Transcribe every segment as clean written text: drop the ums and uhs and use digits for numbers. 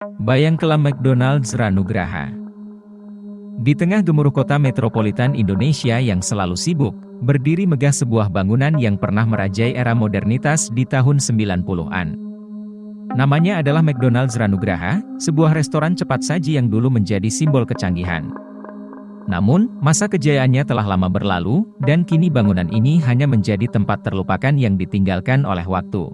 Bayang kelam McDonald's Ranugraha. Di tengah gemuruh kota metropolitan Indonesia yang selalu sibuk, berdiri megah sebuah bangunan yang pernah merajai era modernitas di tahun 90-an. Namanya adalah McDonald's Ranugraha, sebuah restoran cepat saji yang dulu menjadi simbol kecanggihan. Namun, masa kejayaannya telah lama berlalu, dan kini bangunan ini hanya menjadi tempat terlupakan yang ditinggalkan oleh waktu.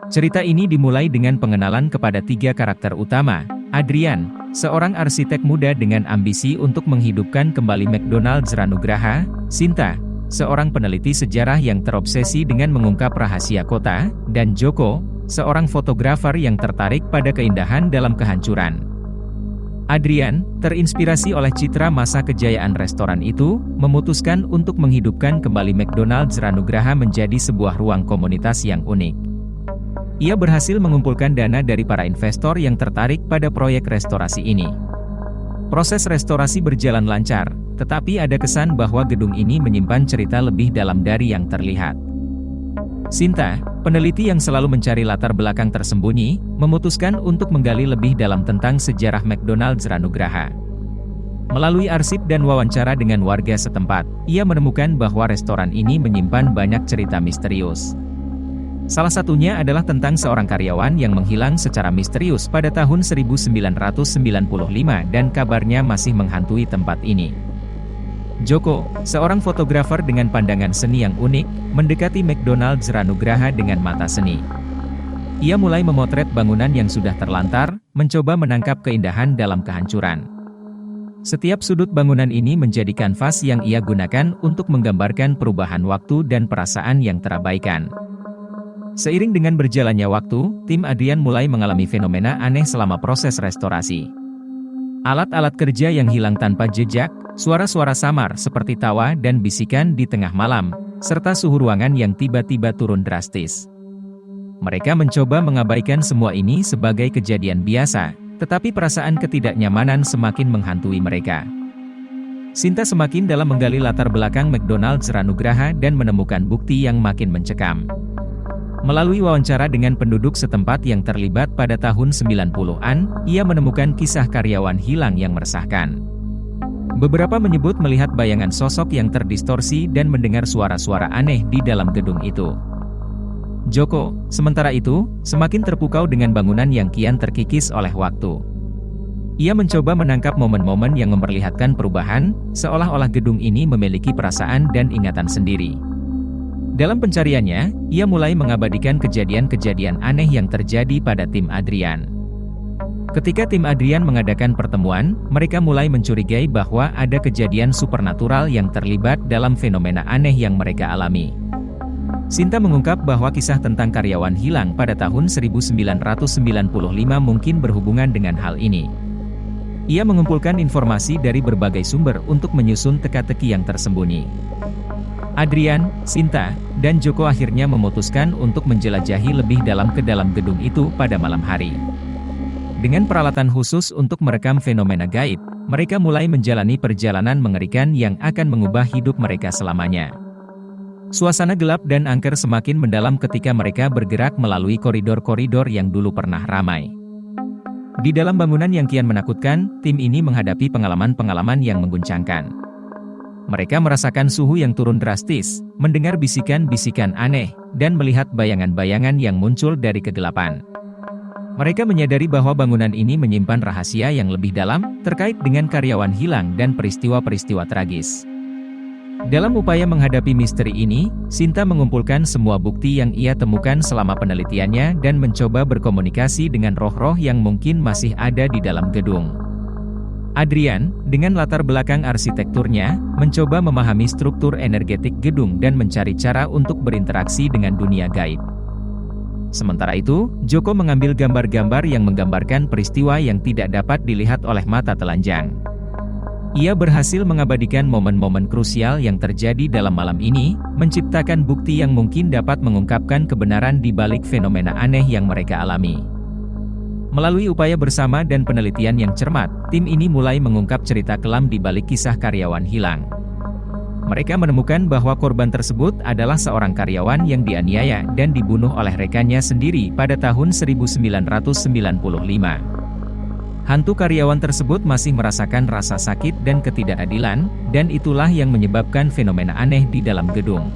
Cerita ini dimulai dengan pengenalan kepada 3 karakter utama. Adrian, seorang arsitek muda dengan ambisi untuk menghidupkan kembali McDonald's Ranugraha. Sinta, seorang peneliti sejarah yang terobsesi dengan mengungkap rahasia kota. Dan Joko, seorang fotografer yang tertarik pada keindahan dalam kehancuran. Adrian, terinspirasi oleh citra masa kejayaan restoran itu, memutuskan untuk menghidupkan kembali McDonald's Ranugraha menjadi sebuah ruang komunitas yang unik. Ia berhasil mengumpulkan dana dari para investor yang tertarik pada proyek restorasi ini. Proses restorasi berjalan lancar, tetapi ada kesan bahwa gedung ini menyimpan cerita lebih dalam dari yang terlihat. Sinta, peneliti yang selalu mencari latar belakang tersembunyi, memutuskan untuk menggali lebih dalam tentang sejarah McDonald's Ranugraha. Melalui arsip dan wawancara dengan warga setempat, ia menemukan bahwa restoran ini menyimpan banyak cerita misterius. Salah satunya adalah tentang seorang karyawan yang menghilang secara misterius pada tahun 1995 dan kabarnya masih menghantui tempat ini. Joko, seorang fotografer dengan pandangan seni yang unik, mendekati McDonald's Ranugraha dengan mata seni. Ia mulai memotret bangunan yang sudah terlantar, mencoba menangkap keindahan dalam kehancuran. Setiap sudut bangunan ini menjadi kanvas yang ia gunakan untuk menggambarkan perubahan waktu dan perasaan yang terabaikan. Seiring dengan berjalannya waktu, tim Adrian mulai mengalami fenomena aneh selama proses restorasi. Alat-alat kerja yang hilang tanpa jejak, suara-suara samar seperti tawa dan bisikan di tengah malam, serta suhu ruangan yang tiba-tiba turun drastis. Mereka mencoba mengabaikan semua ini sebagai kejadian biasa, tetapi perasaan ketidaknyamanan semakin menghantui mereka. Sinta semakin dalam menggali latar belakang McDonald's Ranugraha dan menemukan bukti yang makin mencekam. Melalui wawancara dengan penduduk setempat yang terlibat pada tahun 90-an, ia menemukan kisah karyawan hilang yang meresahkan. Beberapa menyebut melihat bayangan sosok yang terdistorsi dan mendengar suara-suara aneh di dalam gedung itu. Joko, sementara itu, semakin terpukau dengan bangunan yang kian terkikis oleh waktu. Ia mencoba menangkap momen-momen yang memperlihatkan perubahan, seolah-olah gedung ini memiliki perasaan dan ingatan sendiri. Dalam pencariannya, ia mulai mengabadikan kejadian-kejadian aneh yang terjadi pada tim Adrian. Ketika tim Adrian mengadakan pertemuan, mereka mulai mencurigai bahwa ada kejadian supernatural yang terlibat dalam fenomena aneh yang mereka alami. Sinta mengungkap bahwa kisah tentang karyawan hilang pada tahun 1995 mungkin berhubungan dengan hal ini. Ia mengumpulkan informasi dari berbagai sumber untuk menyusun teka-teki yang tersembunyi. Adrian, Sinta, dan Joko akhirnya memutuskan untuk menjelajahi lebih dalam ke dalam gedung itu pada malam hari. Dengan peralatan khusus untuk merekam fenomena gaib, mereka mulai menjalani perjalanan mengerikan yang akan mengubah hidup mereka selamanya. Suasana gelap dan angker semakin mendalam ketika mereka bergerak melalui koridor-koridor yang dulu pernah ramai. Di dalam bangunan yang kian menakutkan, tim ini menghadapi pengalaman-pengalaman yang mengguncangkan. Mereka merasakan suhu yang turun drastis, mendengar bisikan-bisikan aneh, dan melihat bayangan-bayangan yang muncul dari kegelapan. Mereka menyadari bahwa bangunan ini menyimpan rahasia yang lebih dalam, terkait dengan karyawan hilang dan peristiwa-peristiwa tragis. Dalam upaya menghadapi misteri ini, Sinta mengumpulkan semua bukti yang ia temukan selama penelitiannya dan mencoba berkomunikasi dengan roh-roh yang mungkin masih ada di dalam gedung. Adrian, dengan latar belakang arsitekturnya, mencoba memahami struktur energetik gedung dan mencari cara untuk berinteraksi dengan dunia gaib. Sementara itu, Joko mengambil gambar-gambar yang menggambarkan peristiwa yang tidak dapat dilihat oleh mata telanjang. Ia berhasil mengabadikan momen-momen krusial yang terjadi dalam malam ini, menciptakan bukti yang mungkin dapat mengungkapkan kebenaran di balik fenomena aneh yang mereka alami. Melalui upaya bersama dan penelitian yang cermat, tim ini mulai mengungkap cerita kelam di balik kisah karyawan hilang. Mereka menemukan bahwa korban tersebut adalah seorang karyawan yang dianiaya dan dibunuh oleh rekannya sendiri pada tahun 1995. Hantu karyawan tersebut masih merasakan rasa sakit dan ketidakadilan, dan itulah yang menyebabkan fenomena aneh di dalam gedung.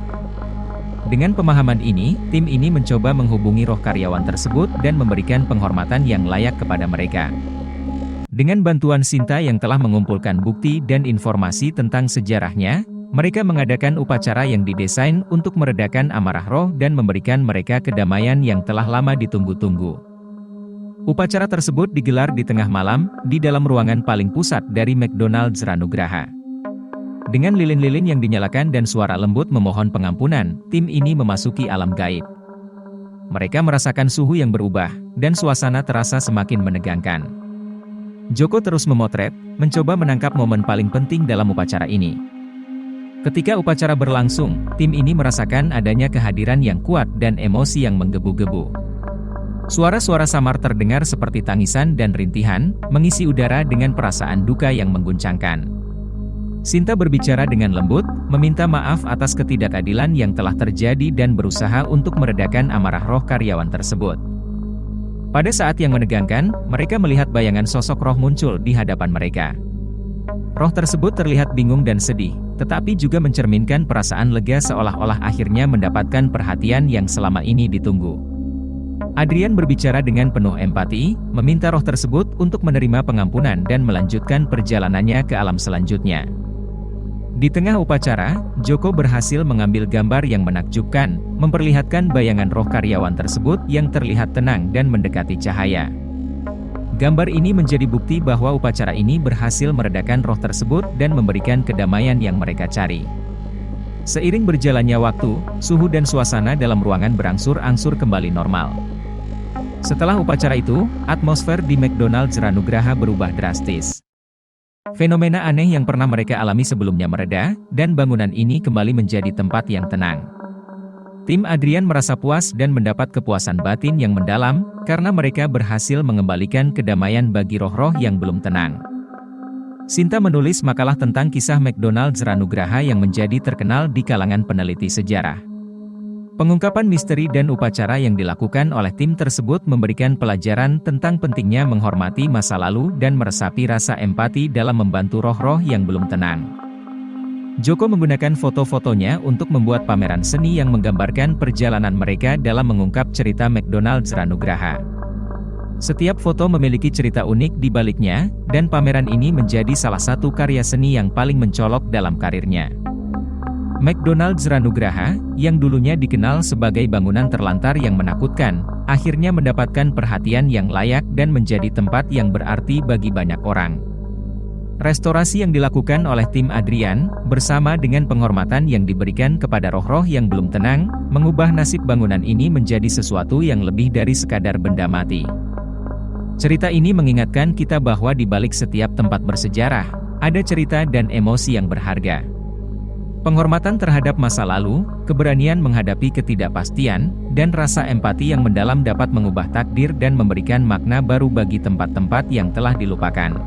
Dengan pemahaman ini, tim ini mencoba menghubungi roh karyawan tersebut dan memberikan penghormatan yang layak kepada mereka. Dengan bantuan Sinta yang telah mengumpulkan bukti dan informasi tentang sejarahnya, mereka mengadakan upacara yang didesain untuk meredakan amarah roh dan memberikan mereka kedamaian yang telah lama ditunggu-tunggu. Upacara tersebut digelar di tengah malam, di dalam ruangan paling pusat dari McDonald's Ranugraha. Dengan lilin-lilin yang dinyalakan dan suara lembut memohon pengampunan, tim ini memasuki alam gaib. Mereka merasakan suhu yang berubah, dan suasana terasa semakin menegangkan. Joko terus memotret, mencoba menangkap momen paling penting dalam upacara ini. Ketika upacara berlangsung, tim ini merasakan adanya kehadiran yang kuat dan emosi yang menggebu-gebu. Suara-suara samar terdengar seperti tangisan dan rintihan, mengisi udara dengan perasaan duka yang mengguncangkan. Sinta berbicara dengan lembut, meminta maaf atas ketidakadilan yang telah terjadi dan berusaha untuk meredakan amarah roh karyawan tersebut. Pada saat yang menegangkan, mereka melihat bayangan sosok roh muncul di hadapan mereka. Roh tersebut terlihat bingung dan sedih, tetapi juga mencerminkan perasaan lega seolah-olah akhirnya mendapatkan perhatian yang selama ini ditunggu. Adrian berbicara dengan penuh empati, meminta roh tersebut untuk menerima pengampunan dan melanjutkan perjalanannya ke alam selanjutnya. Di tengah upacara, Joko berhasil mengambil gambar yang menakjubkan, memperlihatkan bayangan roh karyawan tersebut yang terlihat tenang dan mendekati cahaya. Gambar ini menjadi bukti bahwa upacara ini berhasil meredakan roh tersebut dan memberikan kedamaian yang mereka cari. Seiring berjalannya waktu, suhu dan suasana dalam ruangan berangsur-angsur kembali normal. Setelah upacara itu, atmosfer di McDonald's Ranugraha berubah drastis. Fenomena aneh yang pernah mereka alami sebelumnya mereda, dan bangunan ini kembali menjadi tempat yang tenang. Tim Adrian merasa puas dan mendapat kepuasan batin yang mendalam, karena mereka berhasil mengembalikan kedamaian bagi roh-roh yang belum tenang. Sinta menulis makalah tentang kisah McDonald's Ranugraha yang menjadi terkenal di kalangan peneliti sejarah. Pengungkapan misteri dan upacara yang dilakukan oleh tim tersebut memberikan pelajaran tentang pentingnya menghormati masa lalu dan meresapi rasa empati dalam membantu roh-roh yang belum tenang. Joko menggunakan foto-fotonya untuk membuat pameran seni yang menggambarkan perjalanan mereka dalam mengungkap cerita McDonald's Ranugraha. Setiap foto memiliki cerita unik di baliknya, dan pameran ini menjadi salah satu karya seni yang paling mencolok dalam karirnya. McDonald's Ranugraha, yang dulunya dikenal sebagai bangunan terlantar yang menakutkan, akhirnya mendapatkan perhatian yang layak dan menjadi tempat yang berarti bagi banyak orang. Restorasi yang dilakukan oleh tim Adrian, bersama dengan penghormatan yang diberikan kepada roh-roh yang belum tenang, mengubah nasib bangunan ini menjadi sesuatu yang lebih dari sekadar benda mati. Cerita ini mengingatkan kita bahwa di balik setiap tempat bersejarah, ada cerita dan emosi yang berharga. Penghormatan terhadap masa lalu, keberanian menghadapi ketidakpastian, dan rasa empati yang mendalam dapat mengubah takdir dan memberikan makna baru bagi tempat-tempat yang telah dilupakan.